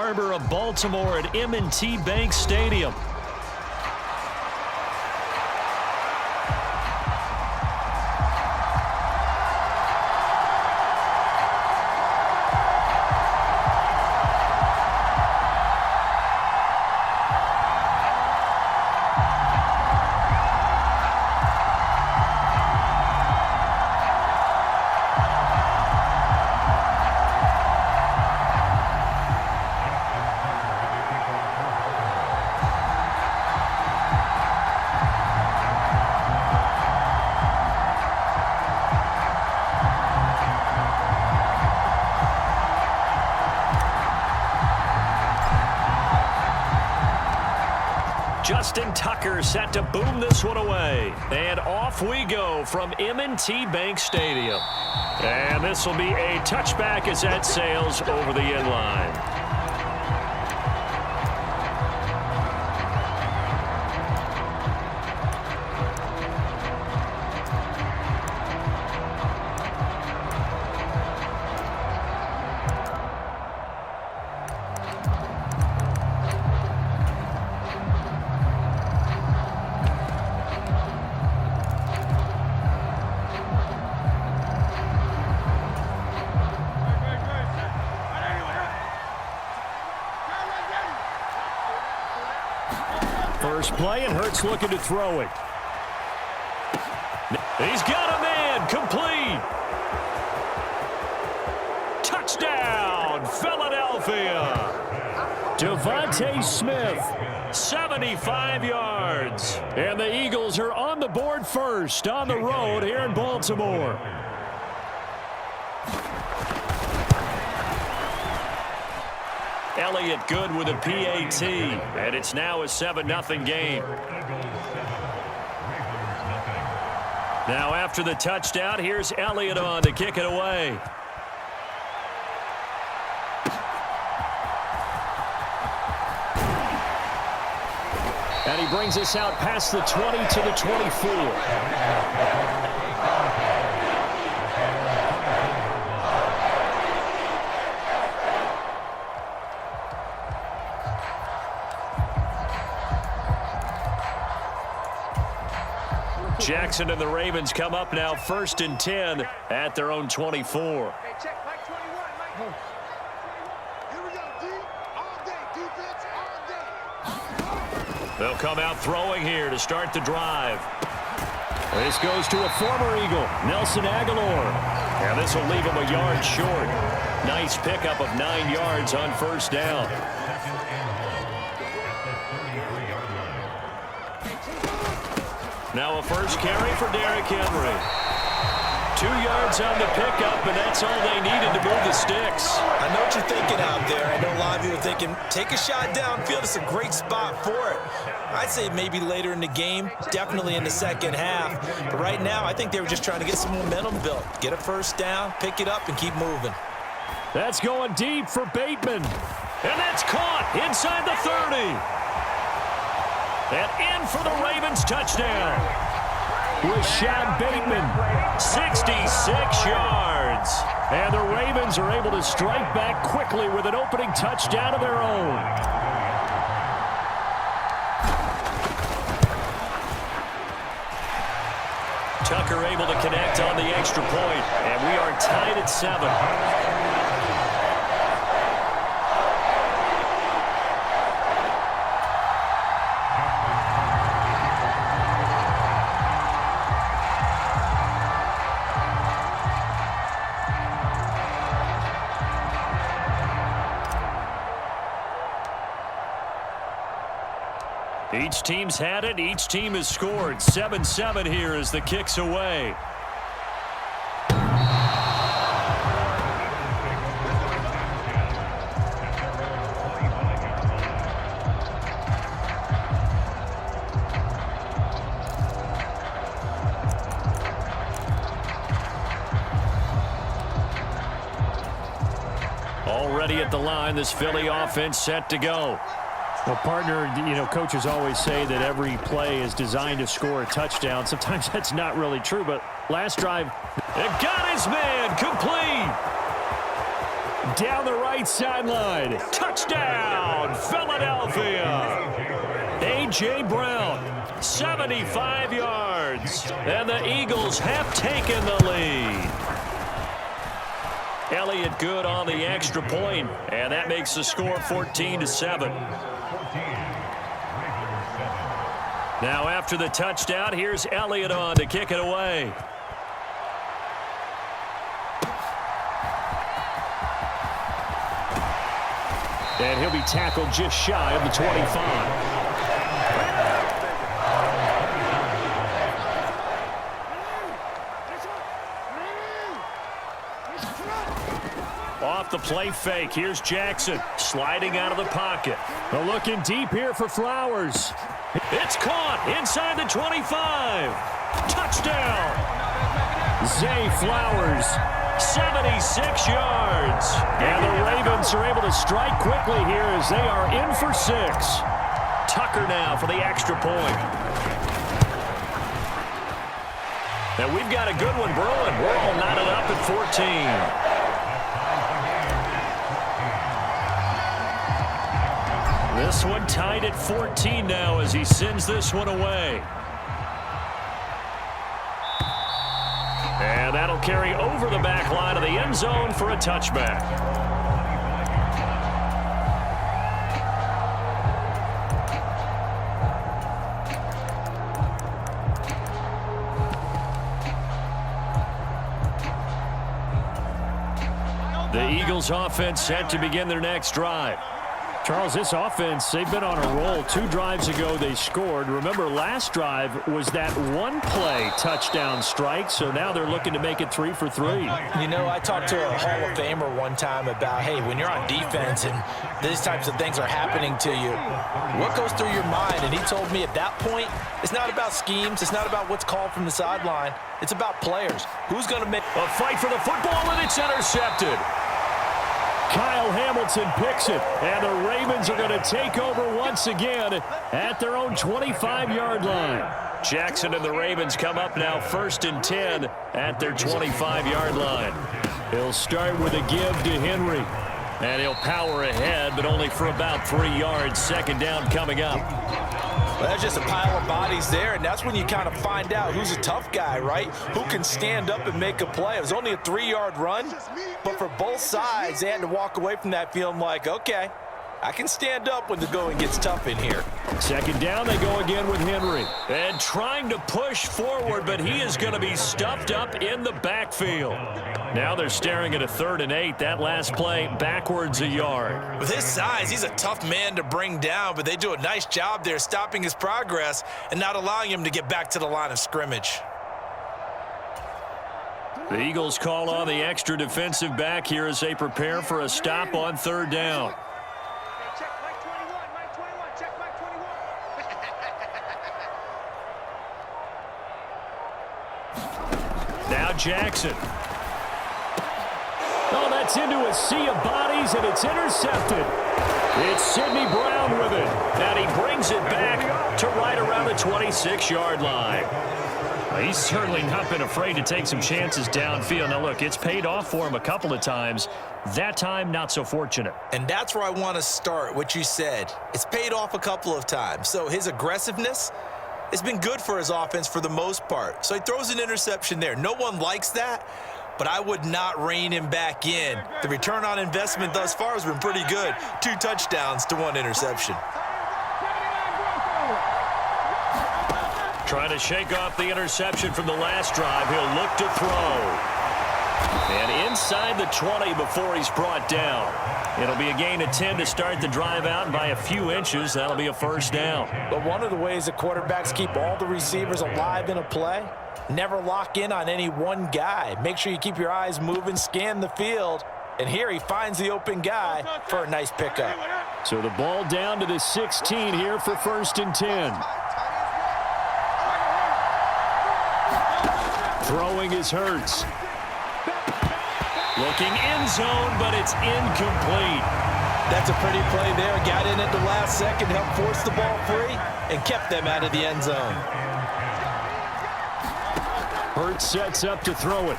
harbor of Baltimore at M&T Bank Stadium. Justin Tucker set to boom this one away. And off we go from M&T Bank Stadium. And this will be a touchback as that sails over the end line. First play, and Hurts looking to throw it. He's got a man, complete. Touchdown, Philadelphia. Devontae Smith, 75 yards. And the Eagles are on the board first on the road here in Baltimore. Elliott good with a PAT, and it's now a 7-0 game. Now after the touchdown, here's Elliott on to kick it away. And he brings us out past the 20 to the 24. Jackson and the Ravens come up now 1st and 10 at their own 24. They'll come out throwing here to start the drive. This goes to a former Eagle, Nelson Aguilar. And this will leave him a yard short. Nice pickup of 9 yards on first down. Now a first carry for Derrick Henry. 2 yards on the pickup, and that's all they needed to move the sticks. I know what you're thinking out there. I know a lot of you are thinking, take a shot downfield. It's a great spot for it. I'd say maybe later in the game, definitely in the second half. But right now, I think they were just trying to get some momentum built. Get a first down, pick it up, and keep moving. That's going deep for Bateman. And that's caught inside the 30. And in for the Ravens touchdown. Rashad Bateman, 66 yards. And the Ravens are able to strike back quickly with an opening touchdown of their own. Tucker able to connect on the extra point, and we are tied at 7. Each team's had it. Each team has scored. 7-7 here as the kick's away. Already at the line, this Philly offense set to go. Well, partner, coaches always say that every play is designed to score a touchdown. Sometimes that's not really true, but last drive, it got his man complete. Down the right sideline. Touchdown, Philadelphia. A.J. Brown, 75 yards. And the Eagles have taken the lead. Elliott good on the extra point, and that makes the score 14-7. Now after the touchdown, here's Elliott on to kick it away. And he'll be tackled just shy of the 25. Off the play fake, here's Jackson sliding out of the pocket. They're looking deep here for Flowers. It's caught inside the 25. Touchdown. Zay Flowers, 76 yards. And the Ravens are able to strike quickly here as they are in for 6. Tucker now for the extra point. And we've got a good one brewing. We're all knotted up at 14. This one tied at 14 now as he sends this one away. And that'll carry over the back line of the end zone for a touchback. The Eagles offense set to begin their next drive. Charles, this offense, they've been on a roll. 2 drives ago, they scored. Remember, last drive was that one-play touchdown strike, so now they're looking to make it 3 for 3. You know, I talked to a Hall of Famer one time about, hey, when you're on defense and these types of things are happening to you, what goes through your mind? And he told me at that point, it's not about schemes. It's not about what's called from the sideline. It's about players. Who's going to make a fight for the football, and it's intercepted. Kyle Hamilton picks it, and the Ravens are going to take over once again at their own 25-yard line. Jackson and the Ravens come up now 1st and 10 at their 25-yard line. He'll start with a give to Henry, and he'll power ahead, but only for about 3 yards. 2nd down coming up. Well, that's just a pile of bodies there, and that's when you kind of find out who's a tough guy, right? Who can stand up and make a play. It was only a 3-yard run, but for both sides, they had to walk away from that feeling like, okay, I can stand up when the going gets tough in here. 2nd down, they go again with Henry. And trying to push forward, but he is going to be stuffed up in the backfield. Now they're staring at a 3rd and 8. That last play backwards a yard. With his size, he's a tough man to bring down, but they do a nice job there stopping his progress and not allowing him to get back to the line of scrimmage. The Eagles call on the extra defensive back here as they prepare for a stop on 3rd down. Now Jackson. Oh, that's into a sea of bodies, and it's intercepted. It's Sidney Brown with it, and he brings it back to right around the 26-yard line. Well, he's certainly not been afraid to take some chances downfield. Now, look, it's paid off for him a couple of times. That time, not so fortunate. And that's where I want to start, what you said. It's paid off a couple of times. So his aggressiveness, it's been good for his offense for the most part. So he throws an interception there. No one likes that, but I would not rein him back in. The return on investment thus far has been pretty good. 2 touchdowns to 1 interception. Trying to shake off the interception from the last drive. He'll look to throw. And inside the 20 before he's brought down. It'll be a gain of 10 to start the drive out, and by a few inches, that'll be a 1st down. But one of the ways that quarterbacks keep all the receivers alive in a play, never lock in on any one guy. Make sure you keep your eyes moving, scan the field, and here he finds the open guy for a nice pickup. So the ball down to the 16 here for 1st and 10. Throwing is Hurts. Looking end zone, but it's incomplete. That's a pretty play there. Got in at the last second, helped force the ball free, and kept them out of the end zone. Hurts sets up to throw it.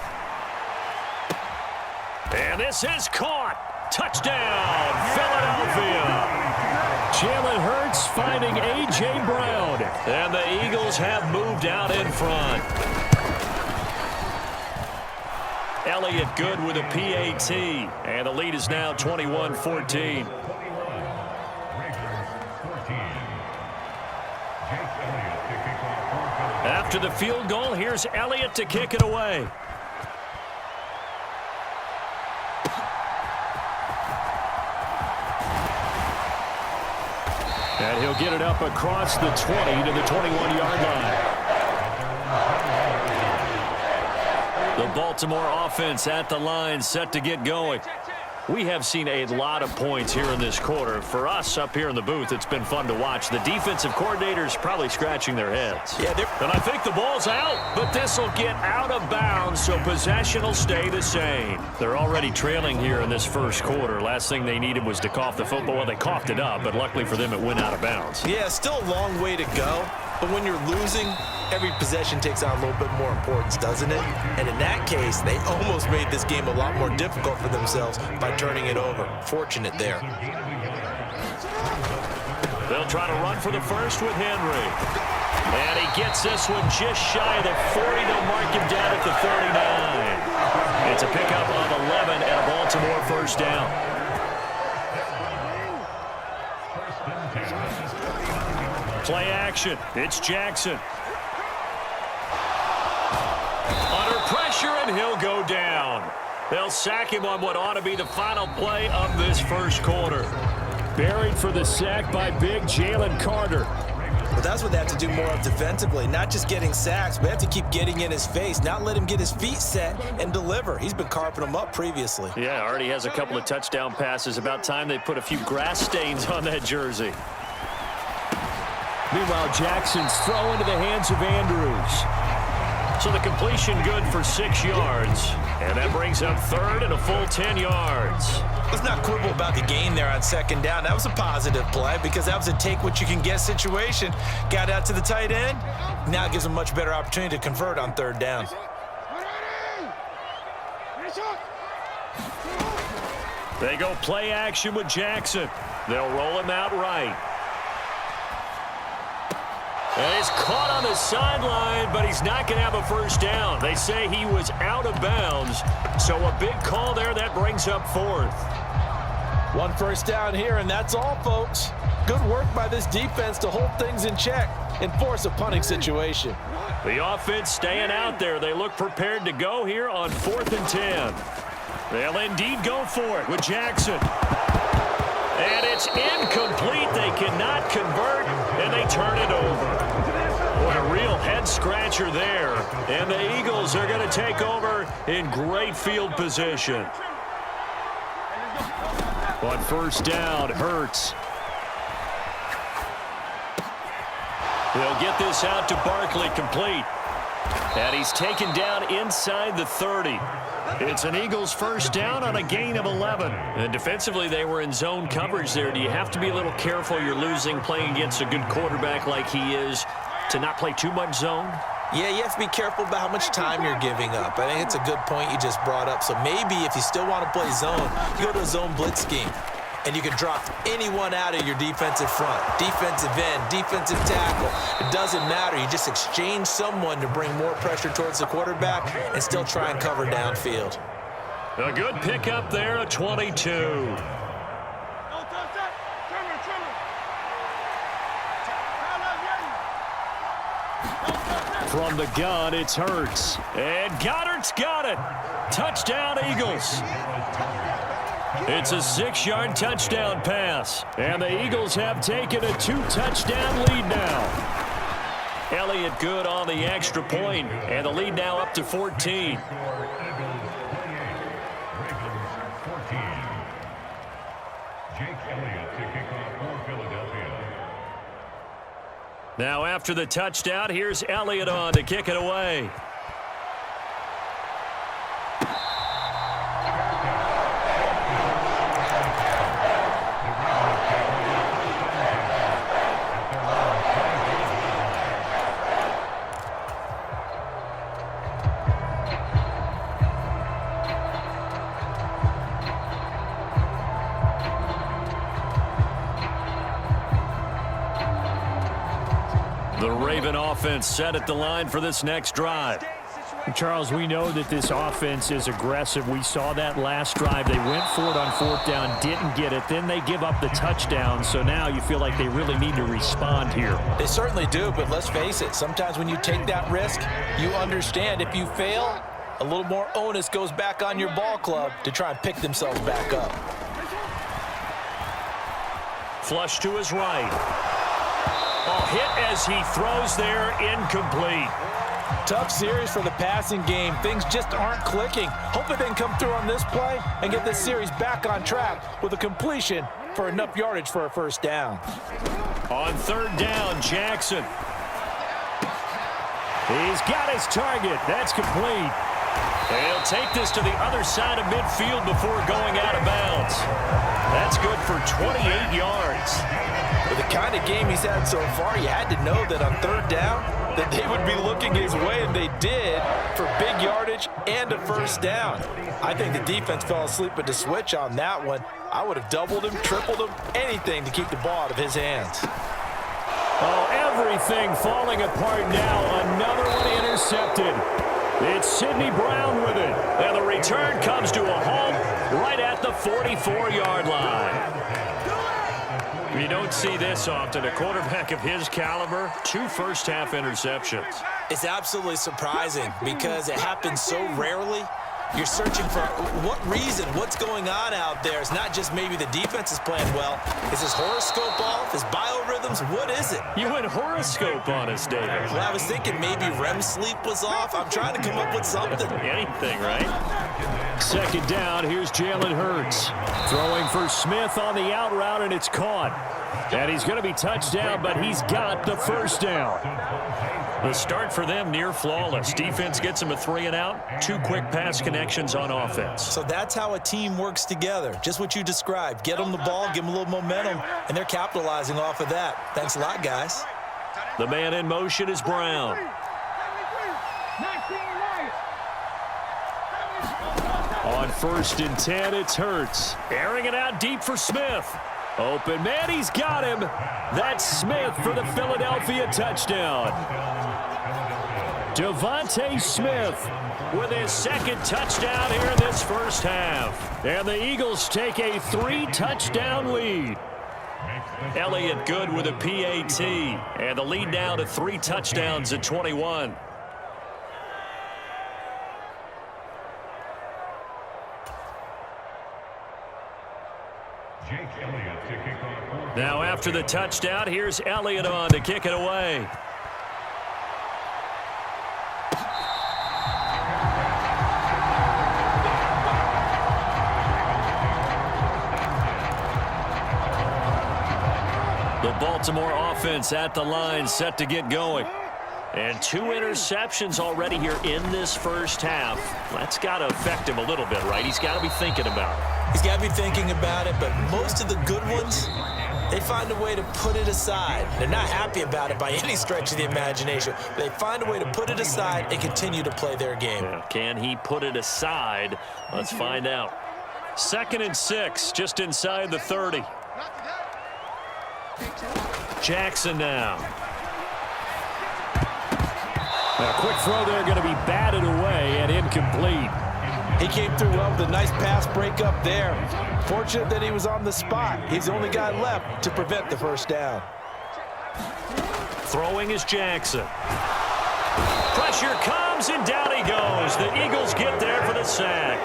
And this is caught. Touchdown, Philadelphia. Jalen Hurts finding A.J. Brown. And the Eagles have moved out in front. Elliott good with a PAT. And the lead is now 21-14. After the field goal, here's Elliott to kick it away. And he'll get it up across the 20 to the 21-yard line. The Baltimore offense at the line, set to get going. We have seen a lot of points here in this quarter. For us up here in the booth, it's been fun to watch. The defensive coordinators probably scratching their heads. Yeah, and I think the ball's out, but this will get out of bounds, so possession will stay the same. They're already trailing here in this first quarter. Last thing they needed was to cough the football. Well, they coughed it up, but luckily for them, it went out of bounds. Yeah, still a long way to go. But when you're losing, every possession takes on a little bit more importance, doesn't it? And in that case, they almost made this game a lot more difficult for themselves by turning it over. Fortunate there. They'll try to run for the first with Henry. And he gets this one just shy of the 40. They'll mark him down at the 39. It's a pickup of 11 and a Baltimore first down. Play action. It's Jackson. Under pressure, and he'll go down. They'll sack him on what ought to be the final play of this first quarter. Buried for the sack by big Jalen Carter. But that's what they have to do more of defensively. Not just getting sacks, but they have to keep getting in his face. Not let him get his feet set and deliver. He's been carping them up previously. Yeah, already has a couple of touchdown passes. About time they put a few grass stains on that jersey. Meanwhile, Jackson's throw into the hands of Andrews. So the completion good for 6 yards. And that brings up third and a full 10 yards. Let's not quibble about the gain there on second down. That was a positive play because that was a take-what-you-can-get situation. Got out to the tight end. Now it gives them a much better opportunity to convert on third down. They go play action with Jackson. They'll roll him out right. And he's caught on the sideline, but he's not going to have a first down. They say he was out of bounds, so a big call there. That brings up fourth. One first down here, and that's all, folks. Good work by this defense to hold things in check and force a punting situation. The offense staying out there. They look prepared to go here on 4th and 10. They'll indeed go for it with Jackson. And it's incomplete. They cannot convert, and they turn it over. What a real head-scratcher there. And the Eagles are going to take over in great field position. On first down, Hurts. They'll get this out to Barkley, complete. And he's taken down inside the 30. It's an Eagles first down on a gain of 11. And defensively, they were in zone coverage there. Do you have to be a little careful? You're losing, playing against a good quarterback like he is, to not play too much zone? Yeah, you have to be careful about how much time you're giving up. I think it's a good point you just brought up. So maybe if you still want to play zone, you go to a zone blitz scheme. And you can drop anyone out of your defensive front, defensive end, defensive tackle. It doesn't matter. You just exchange someone to bring more pressure towards the quarterback and still try and cover downfield. A good pickup there, a 22. From the gun, it's Hurts. And Goddard's got it. Touchdown, Eagles. It's a 6-yard touchdown pass. And the Eagles have taken a 2-touchdown lead now. Elliott good on the extra point, and the lead now up to 14. Now after the touchdown, here's Elliott on to kick it away. The Raven offense set at the line for this next drive. Charles, we know that this offense is aggressive. We saw that last drive. They went for it on 4th down, didn't get it. Then they give up the touchdown. So now you feel like they really need to respond here. They certainly do, but let's face it. Sometimes when you take that risk, you understand if you fail, a little more onus goes back on your ball club to try and pick themselves back up. Flush to his right. A hit as he throws there, incomplete. Tough series for the passing game. Things just aren't clicking. Hopefully they can come through on this play and get this series back on track with a completion for enough yardage for a first down. On 3rd down, Jackson. He's got his target. That's complete. He'll take this to the other side of midfield before going out of bounds. That's good for 28 yards. With the kind of game he's had so far, you had to know that on 3rd down that they would be looking his way, and they did, for big yardage and a first down. I think the defense fell asleep at the switch on that one. I would have doubled him, tripled him, anything to keep the ball out of his hands. Oh, everything falling apart now. Another one intercepted. It's Sidney Brown with it. And the return comes to a halt right at the 44-yard line. You don't see this often. A quarterback of his caliber, 2 first-half interceptions. It's absolutely surprising because it happens so rarely. You're searching for what reason, what's going on out there. It's not just maybe the defense is playing well. Is his horoscope off? His biorhythms? What is it? You went horoscope on us, David. Well, I was thinking maybe REM sleep was off. I'm trying to come up with something. Anything, right? 2nd down, here's Jalen Hurts. Throwing for Smith on the out route, and it's caught. And he's going to be touched down, but he's got the first down. The start for them near flawless. Defense gets them a 3 and out. 2 quick pass connections on offense. So that's how a team works together. Just what you described. Get them the ball, give them a little momentum, and they're capitalizing off of that. Thanks a lot, guys. The man in motion is Brown. On 1st and 10, it's Hurts. Airing it out deep for Smith. Open man, he's got him. That's Smith for the Philadelphia touchdown. Devontae Smith with his 2nd touchdown here in this first half. And the Eagles take a 3-touchdown lead. Elliott good with a PAT. And the lead now to 3 touchdowns at 21. Now after the touchdown, here's Elliott on to kick it away. The Baltimore offense at the line, set to get going. And 2 interceptions already here in this first half. That's got to affect him a little bit, right? He's got to be thinking about it. He's got to be thinking about it, but most of the good ones, they find a way to put it aside. They're not happy about it by any stretch of the imagination, but they find a way to put it aside and continue to play their game. Yeah, can he put it aside? Let's find out. 2nd and 6, just inside the 30. Jackson now. A quick throw there, going to be batted away and incomplete. He came through well with a nice pass break up there. Fortunate that he was on the spot. He's the only guy left to prevent the first down. Throwing is Jackson. Pressure comes, and down he goes. The Eagles get there for the sack.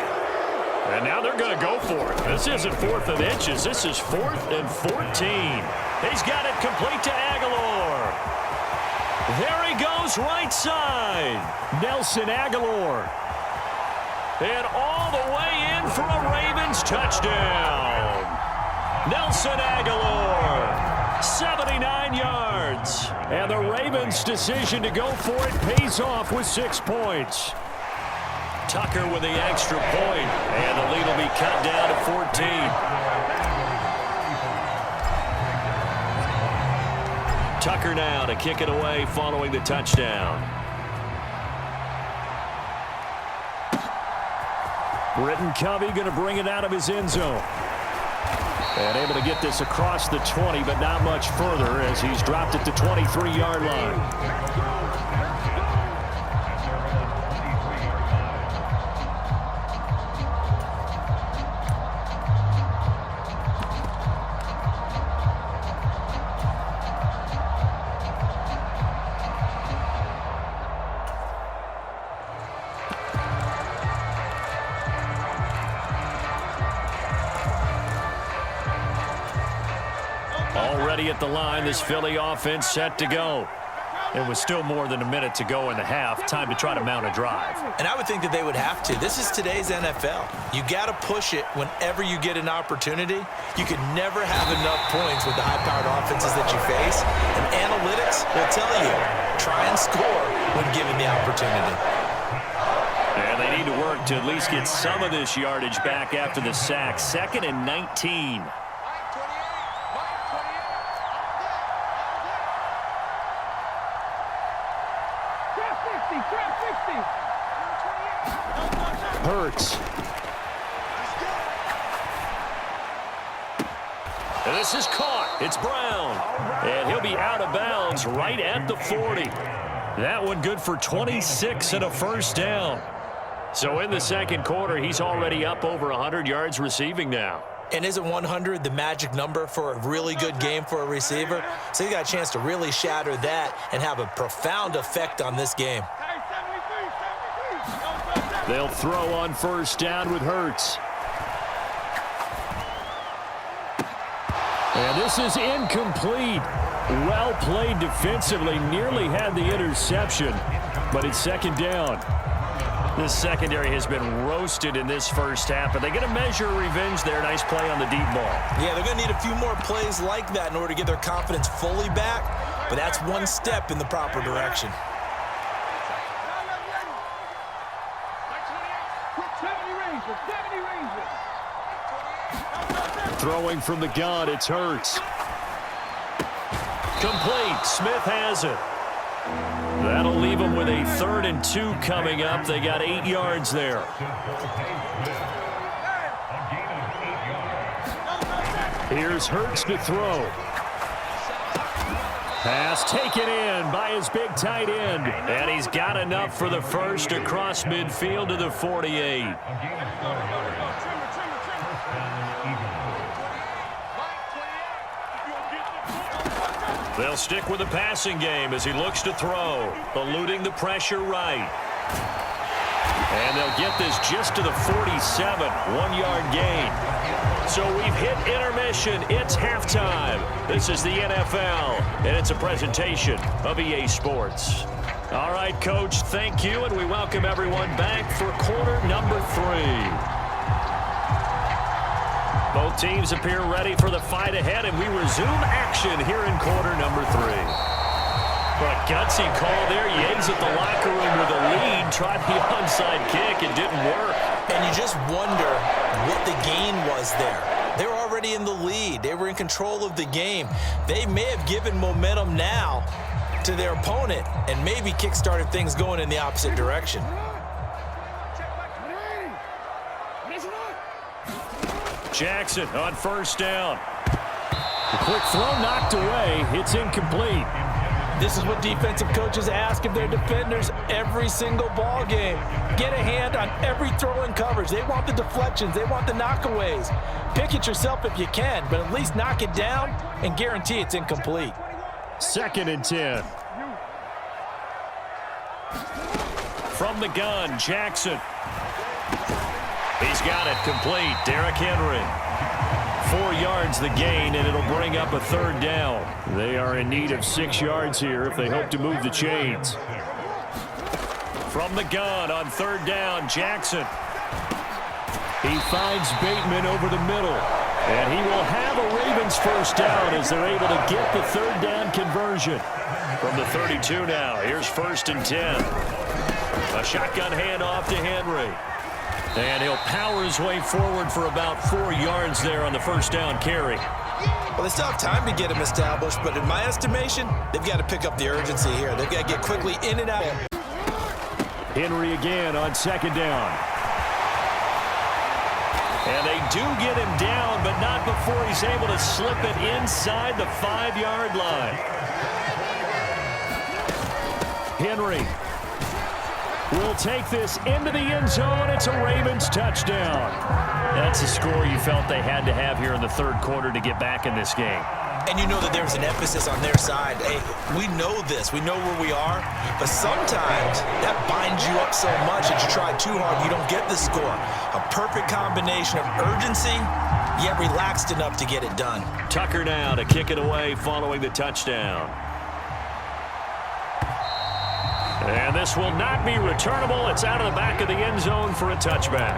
And now they're going to go for it. This isn't 4th and inches. This is 4th and 14. He's got it complete to Aguilar. There he goes, right side. Nelson Aguilar. And all the way in for a Ravens touchdown. Nelson Aguilar, 79 yards. And the Ravens' decision to go for it pays off with 6 points. Tucker with the extra point, and the lead will be cut down to 14. Tucker now to kick it away following the touchdown. Britton Covey going to bring it out of his end zone. And able to get this across the 20, but not much further as he's dropped it to 23-yard line. Already at the line, this Philly offense set to go. It was still more than a minute to go in the half. Time to try to mount a drive. And I would think that they would have to. This is today's NFL. You got to push it whenever you get an opportunity. You could never have enough points with the high-powered offenses that you face. And analytics will tell you, try and score when given the opportunity. And they need to work to at least get some of this yardage back after the sack. 2nd and 19. Hurts. And this is caught. It's Brown. And he'll be out of bounds right at the 40. That one good for 26 and a first down. So in the second quarter, he's already up over 100 yards receiving now. And isn't 100 the magic number for a really good game for a receiver? So he got a chance to really shatter that and have a profound effect on this game. They'll throw on first down with Hurts. And this is incomplete. Well played defensively. Nearly had the interception, but it's second down. This secondary has been roasted in this first half, but they get a measure of revenge there. Nice play on the deep ball. Yeah, they're going to need a few more plays like that in order to get their confidence fully back, but that's one step in the proper direction. Throwing from the gun, it's Hurts. Complete. Smith has it. That'll leave them with a 3rd and 2 coming up. They got 8 yards there. Here's Hurts to throw. Pass taken in by his big tight end. And he's got enough for the first across midfield to the 48. They'll stick with the passing game as he looks to throw, eluding the pressure right. And they'll get this just to the 47, 1-yard gain. So we've hit intermission. It's halftime. This is the NFL, and it's a presentation of EA Sports. All right, Coach, thank you, and we welcome everyone back for quarter number 3. Both teams appear ready for the fight ahead, and we resume action here in quarter number 3. But gutsy call there. You exit the locker room with a lead. Tried the onside kick. It didn't work. And you just wonder what the gain was there. They were already in the lead. They were in control of the game. They may have given momentum now to their opponent and maybe kick-started things going in the opposite direction. Jackson on first down. The quick throw knocked away. It's incomplete. This is what defensive coaches ask of their defenders every single ball game. Get a hand on every throw in coverage. They want the deflections. They want the knockaways. Pick it yourself if you can, but at least knock it down and guarantee it's incomplete. 2nd and 10. From the gun, Jackson. He's got it complete. Derrick Henry. 4 yards the gain, and it'll bring up a 3rd down. They are in need of 6 yards here if they hope to move the chains. From the gun on 3rd down, Jackson. He finds Bateman over the middle, and he will have a Ravens first down as they're able to get the 3rd down conversion. From the 32 now, here's 1st and 10. A shotgun handoff to Henry. And he'll power his way forward for about 4 yards there on the first down carry. Well, they still have time to get him established, but in my estimation, they've got to pick up the urgency here. They've got to get quickly in and out. Henry again on 2nd down. And they do get him down, but not before he's able to slip it inside the 5-yard line. Henry will take this into the end zone. It's a Ravens touchdown. That's a score you felt they had to have here in the third quarter to get back in this game. And you know that there's an emphasis on their side. Hey, we know this. We know where we are. But sometimes that binds you up so much that you try too hard, you don't get the score. A perfect combination of urgency, yet relaxed enough to get it done. Tucker now to kick it away following the touchdown. And this will not be returnable. It's out of the back of the end zone for a touchback.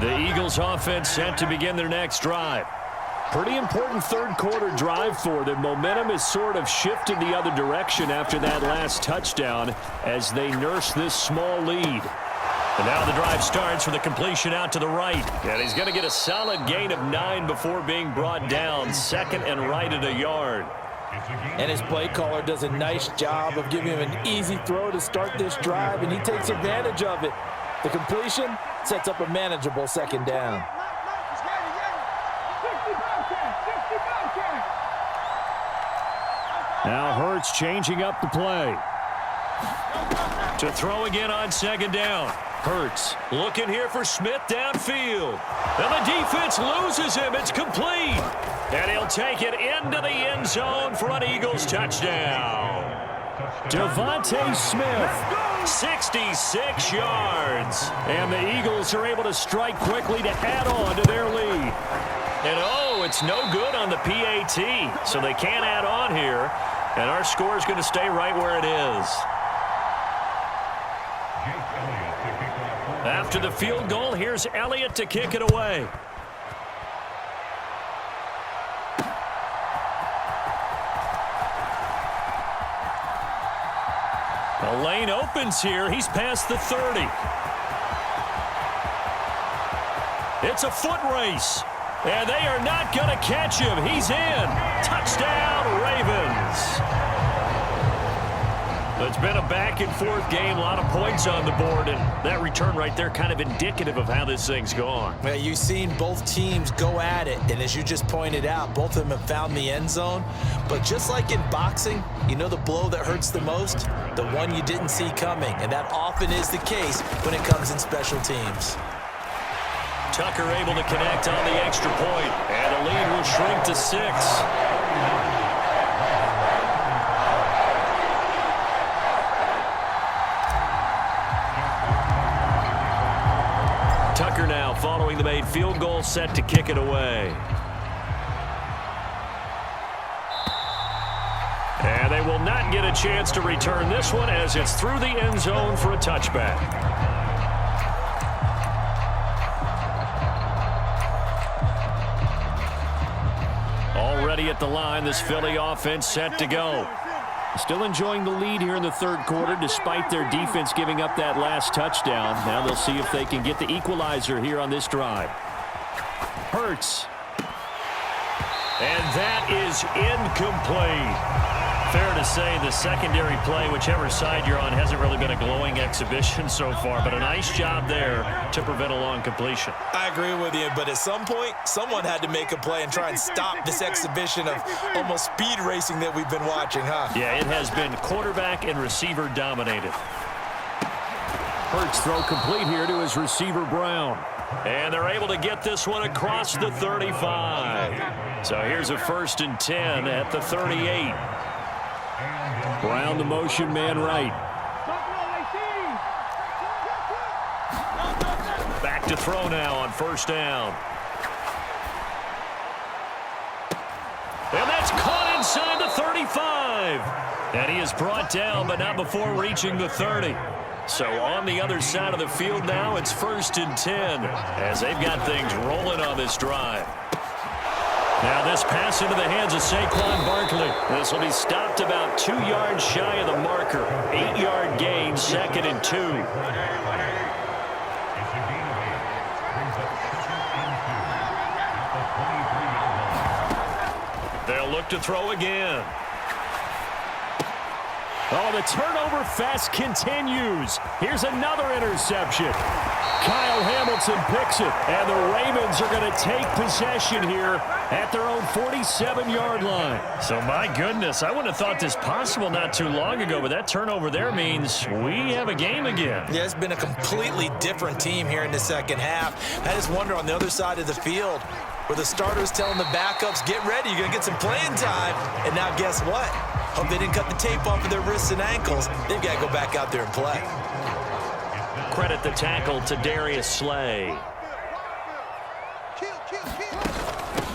The Eagles offense set to begin their next drive. Pretty important third quarter drive for them. Momentum has sort of shifted the other direction after that last touchdown as they nurse this small lead. And now the drive starts with a completion out to the right. And he's going to get a solid gain of 9 before being brought down. Second and right at a yard. And his play caller does a nice job of giving him an easy throw to start this drive, and he takes advantage of it. The completion sets up a manageable second down. Now Hurts changing up the play. To throw again on second down. Hurts looking here for Smith downfield. And the defense loses him. It's complete. And he'll take it into the end zone for an Eagles touchdown. Devontae Smith, 66 yards. And the Eagles are able to strike quickly to add on to their lead. And oh, it's no good on the PAT. So they can't add on here. And our score is going to stay right where it is. After the field goal, here's Elliott to kick it away. The lane opens here. He's past the 30. It's a foot race. And they are not going to catch him. He's in. Touchdown, Ravens. It's been a back-and-forth game, a lot of points on the board, and that return right there kind of indicative of how this thing's gone. Well, you've seen both teams go at it, and as you just pointed out, both of them have found the end zone. But just like in boxing, you know the blow that hurts the most? The one you didn't see coming, and that often is the case when it comes in special teams. Tucker able to connect on the extra point, and the lead will shrink to 6. Tucker now following the made field goal, set to kick it away. And they will not get a chance to return this one as it's through the end zone for a touchback. Already at the line, this Philly offense set to go. Still enjoying the lead here in the third quarter despite their defense giving up that last touchdown. Now they'll see if they can get the equalizer here on this drive. Hurts. And that is incomplete. Fair to say the secondary play, whichever side you're on, hasn't really been a glowing exhibition so far, but a nice job there to prevent a long completion. I agree with you, but at some point, someone had to make a play and try and stop this exhibition of almost speed racing that we've been watching, huh? Yeah, it has been quarterback and receiver dominated. Hurts throw complete here to his receiver, Brown. And they're able to get this one across the 35. So here's a 1st and 10 at the 38. Brown the motion man right. Back to throw now on 1st down. And that's caught inside the 35. And he is brought down, but not before reaching the 30. So on the other side of the field now, it's 1st and 10 as they've got things rolling on this drive. Now this pass into the hands of Saquon Barkley. This will be stopped about 2 yards shy of the marker. 8-yard gain, 2nd and 2. They'll look to throw again. Oh, the turnover fest continues. Here's another interception. Kyle Hamilton picks it, and the Ravens are going to take possession here at their own 47-yard line. So, my goodness, I wouldn't have thought this possible not too long ago, but that turnover there means we have a game again. Yeah, it's been a completely different team here in the second half. I just wonder on the other side of the field, where the starters telling the backups, get ready, you're going to get some playing time. And now guess what? Hope they didn't cut the tape off of their wrists and ankles. They've got to go back out there and play. Credit the tackle to Darius Slay.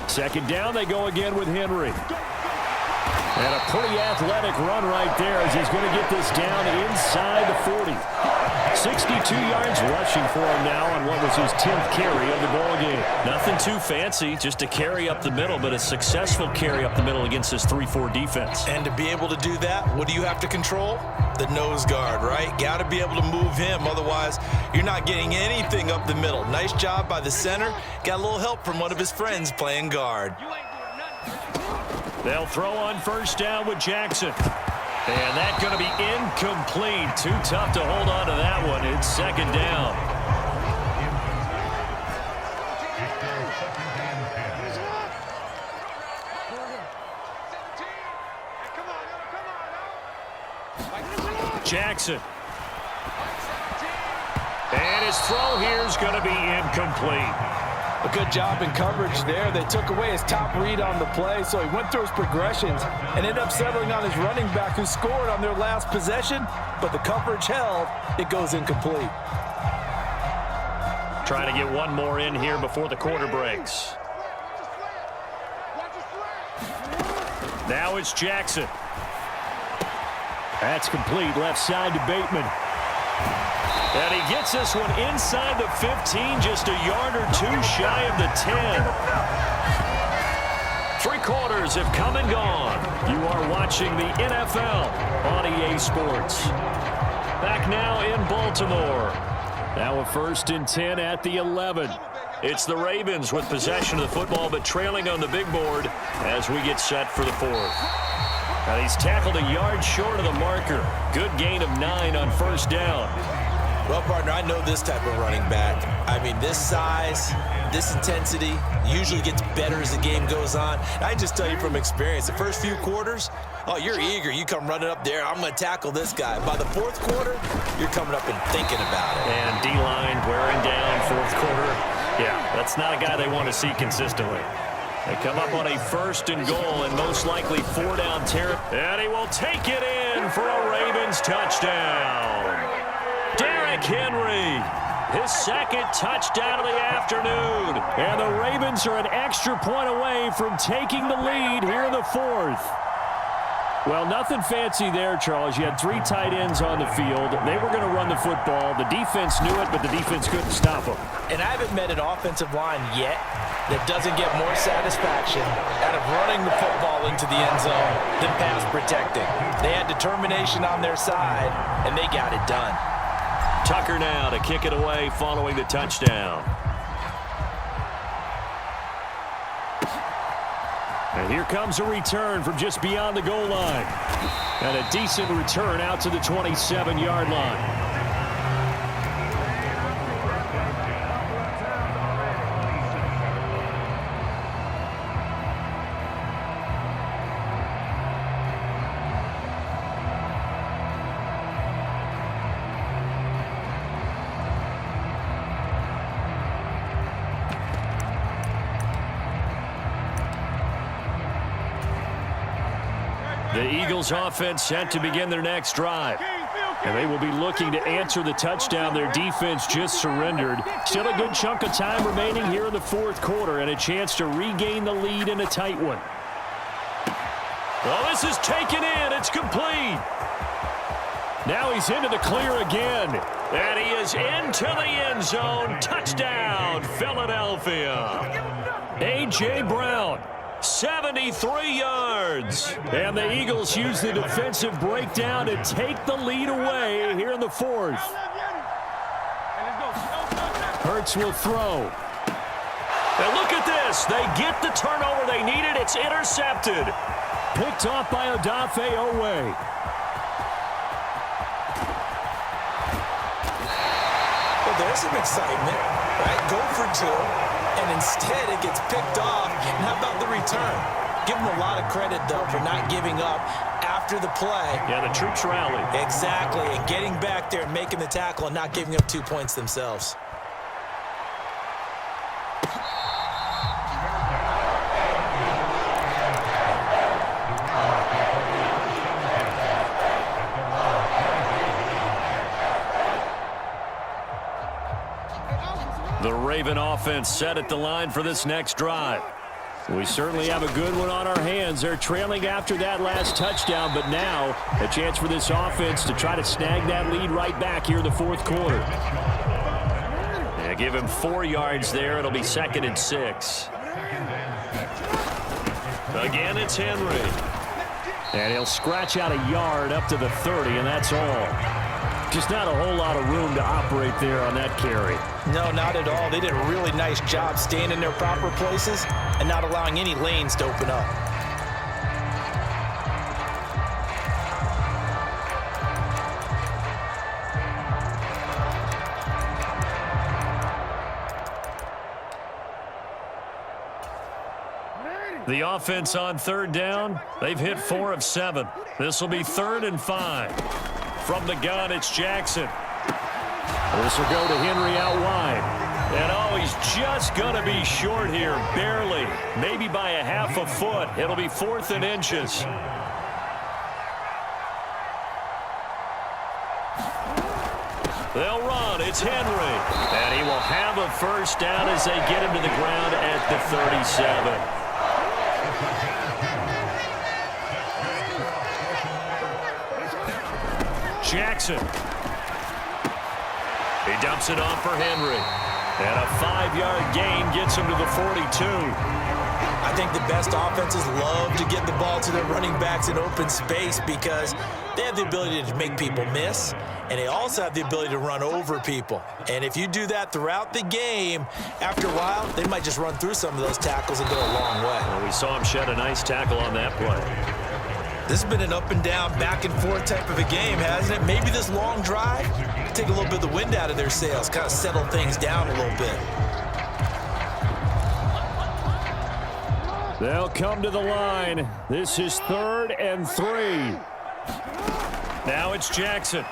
Second down, they go again with Henry. And a pretty athletic run right there as he's going to get this down inside the 40. 62 yards rushing for him now on what was his 10th carry of the ball game. Nothing too fancy, just a carry up the middle, but a successful carry up the middle against this 3-4 defense. And to be able to do that, what do you have to control? The nose guard, right? Got to be able to move him, otherwise you're not getting anything up the middle. Nice job by the center. Got a little help from one of his friends playing guard. They'll throw on first down with Jackson. And that's going to be incomplete. Too tough to hold on to that one. It's second down. Jackson. And his throw here is going to be incomplete. A good job in coverage there. They took away his top read on the play, so he went through his progressions and ended up settling on his running back who scored on their last possession, but the coverage held. It goes incomplete. Trying to get one more in here before the quarter breaks. Now it's Jackson. That's complete. Left side to Bateman. And he gets this one inside the 15, just a yard or two shy of the 10. 3 quarters have come and gone. You are watching the NFL on EA Sports. Back now in Baltimore. Now a 1st and 10 at the 11. It's the Ravens with possession of the football, but trailing on the big board as we get set for the 4th. Now he's tackled a yard short of the marker. Good gain of 9 on first down. Well, partner, I know this type of running back. I mean, this size, this intensity usually gets better as the game goes on. I just tell you from experience, the first few quarters, oh, you're eager. You come running up there, I'm going to tackle this guy. By the 4th quarter, you're coming up and thinking about it. And D-line wearing down 4th quarter. Yeah, that's not a guy they want to see consistently. They come up on a 1st and goal and most likely 4-down territory. And he will take it in for a Ravens touchdown. Derrick Henry, his 2nd touchdown of the afternoon. And the Ravens are an extra point away from taking the lead here in the 4th. Well, nothing fancy there, Charles. You had 3 tight ends on the field. They were going to run the football. The defense knew it, but the defense couldn't stop them. And I haven't met an offensive line yet that doesn't get more satisfaction out of running the football into the end zone than pass protecting. They had determination on their side, and they got it done. Tucker now to kick it away following the touchdown. And here comes a return from just beyond the goal line. And a decent return out to the 27-yard line. The Eagles offense set to begin their next drive. And they will be looking to answer the touchdown their defense just surrendered. Still a good chunk of time remaining here in the 4th quarter and a chance to regain the lead in a tight one. Well, this is taken in. It's complete. Now he's into the clear again. And he is into the end zone. Touchdown, Philadelphia. A.J. Brown. 73 yards. And the Eagles use the defensive breakdown to take the lead away here in the 4th. Hurts will throw. And look at this. They get the turnover they needed. It's intercepted. Picked off by Odafe Owe. there's some excitement, right? Go for two, and instead it gets picked off. And how about the return? Give them a lot of credit, though, for not giving up after the play. Yeah, the troops rallied. Exactly, and getting back there and making the tackle and not giving up 2 points themselves. The Raven offense set at the line for this next drive. We certainly have a good one on our hands. They're trailing after that last touchdown, but now a chance for this offense to try to snag that lead right back here in the fourth quarter. Yeah, give him 4 yards there. It'll be 2nd and 6. Again, it's Henry. And he'll scratch out a yard up to the 30, and that's all. Just not a whole lot of room to operate there on that carry. No, not at all. They did a really nice job staying in their proper places and not allowing any lanes to open up. The offense on 3rd down, they've hit 4 of 7. This will be 3rd and 5. From the gun, it's Jackson. This will go to Henry out wide. And oh, he's just going to be short here, barely. Maybe by a half a foot. It'll be 4th and inches. They'll run. It's Henry. And he will have a first down as they get him to the ground at the 37. Jackson. He dumps it off for Henry. And a 5-yard gain gets him to the 42. I think the best offenses love to get the ball to their running backs in open space because they have the ability to make people miss, and they also have the ability to run over people. And if you do that throughout the game, after a while, they might just run through some of those tackles and go a long way. Well, we saw him shed a nice tackle on that play. This has been an up and down, back and forth type of a game, hasn't it? Maybe this long drive, take a little bit of the wind out of their sails, kind of settle things down a little bit. They'll come to the line. This is 3rd and 3. Now it's Jackson.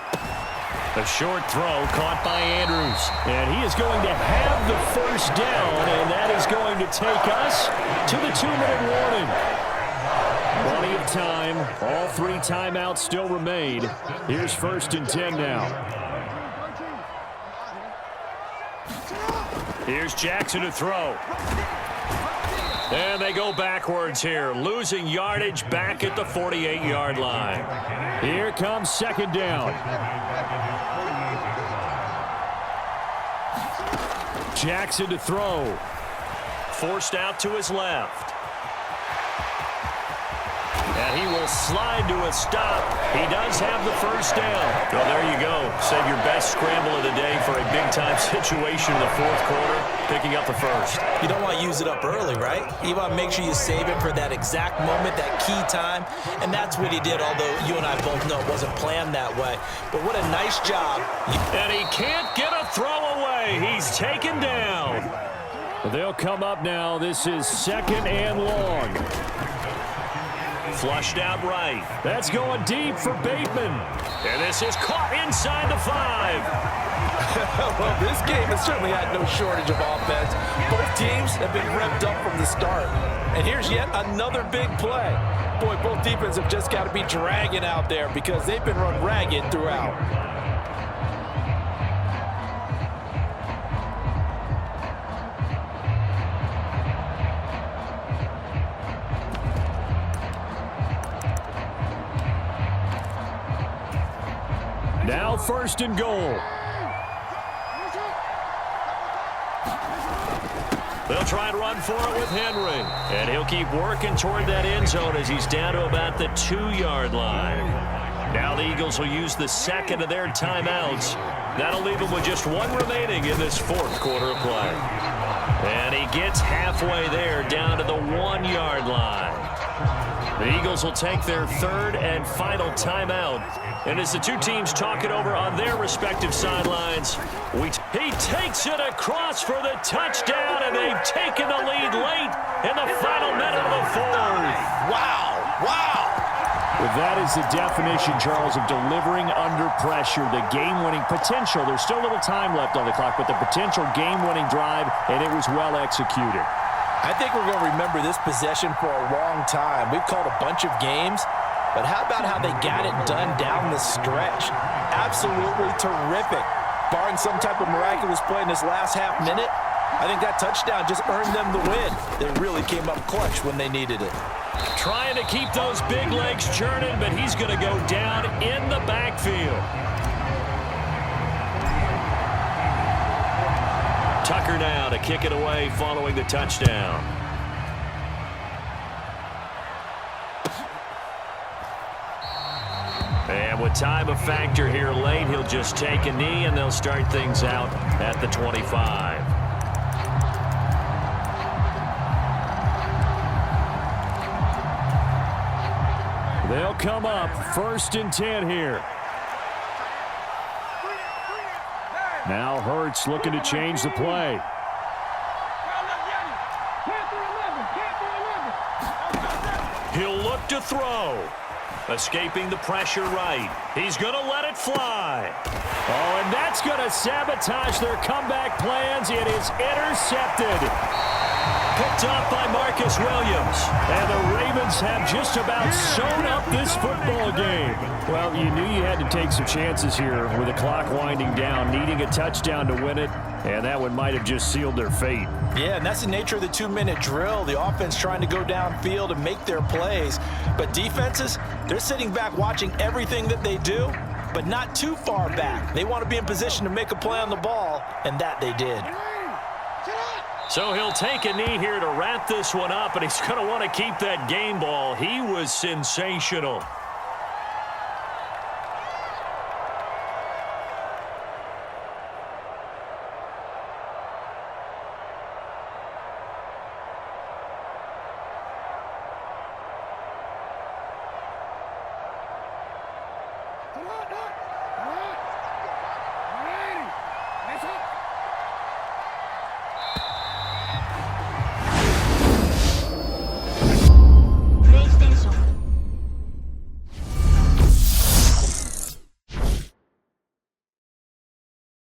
A short throw caught by Andrews. And he is going to have the first down, and that is going to take us to the 2-minute warning. Plenty of time. All 3 timeouts still remain. Here's 1st and 10 now. Here's Jackson to throw. And they go backwards here, losing yardage back at the 48-yard line. Here comes 2nd down. Jackson to throw. Forced out to his left. And he will slide to a stop. He does have the first down. Well, there you go. Save your best scramble of the day for a big-time situation in the fourth quarter, picking up the first. You don't want to use it up early, right? You want to make sure you save it for that exact moment, that key time, and that's what he did, although you and I both know it wasn't planned that way. But what a nice job. And he can't get a throw away. He's taken down. They'll come up now. This is 2nd and long. Flushed out right. That's going deep for Bateman. And this is caught inside the 5. Well, this game has certainly had no shortage of offense. Both teams have been revved up from the start. And here's yet another big play. Boy, both defenses have just got to be dragging out there because they've been run ragged throughout. Now 1st and goal. They'll try and run for it with Henry. And he'll keep working toward that end zone as he's down to about the 2-yard line. Now the Eagles will use the 2nd of their timeouts. That'll leave them with just 1 remaining in this fourth quarter of play. And he gets halfway there, down to the 1-yard line. The Eagles will take their third and final timeout. And as the two teams talk it over on their respective sidelines, he takes it across for the touchdown, and they've taken the lead late in the final minute of the fourth. Wow, wow. Well, that is the definition, Charles, of delivering under pressure. The game-winning potential. There's still a little time left on the clock, but the potential game-winning drive, and it was well executed. I think we're going to remember this possession for a long time. We've called a bunch of games, but how about how they got it done down the stretch? Absolutely terrific. Barring some type of miraculous play in this last half minute, I think that touchdown just earned them the win. They really came up clutch when they needed it. Trying to keep those big legs churning, but he's going to go down in the backfield. Tucker now to kick it away following the touchdown. And with time a factor here late, he'll just take a knee, and they'll start things out at the 25. They'll come up 1st and 10 here. Now Hurts looking to change the play. He'll look to throw. Escaping the pressure right. He's going to let it fly. Oh, and that's going to sabotage their comeback plans. It is intercepted. Picked up by Marcus Williams. And the Ravens have just about sewn up this football game. Well, you knew you had to take some chances here with the clock winding down, needing a touchdown to win it, and that one might have just sealed their fate. Yeah, and that's the nature of the 2-minute drill. The offense trying to go downfield and make their plays. But defenses, they're sitting back watching everything that they do, but not too far back. They want to be in position to make a play on the ball, and that they did. So he'll take a knee here to wrap this one up, and he's going to want to keep that game ball. He was sensational.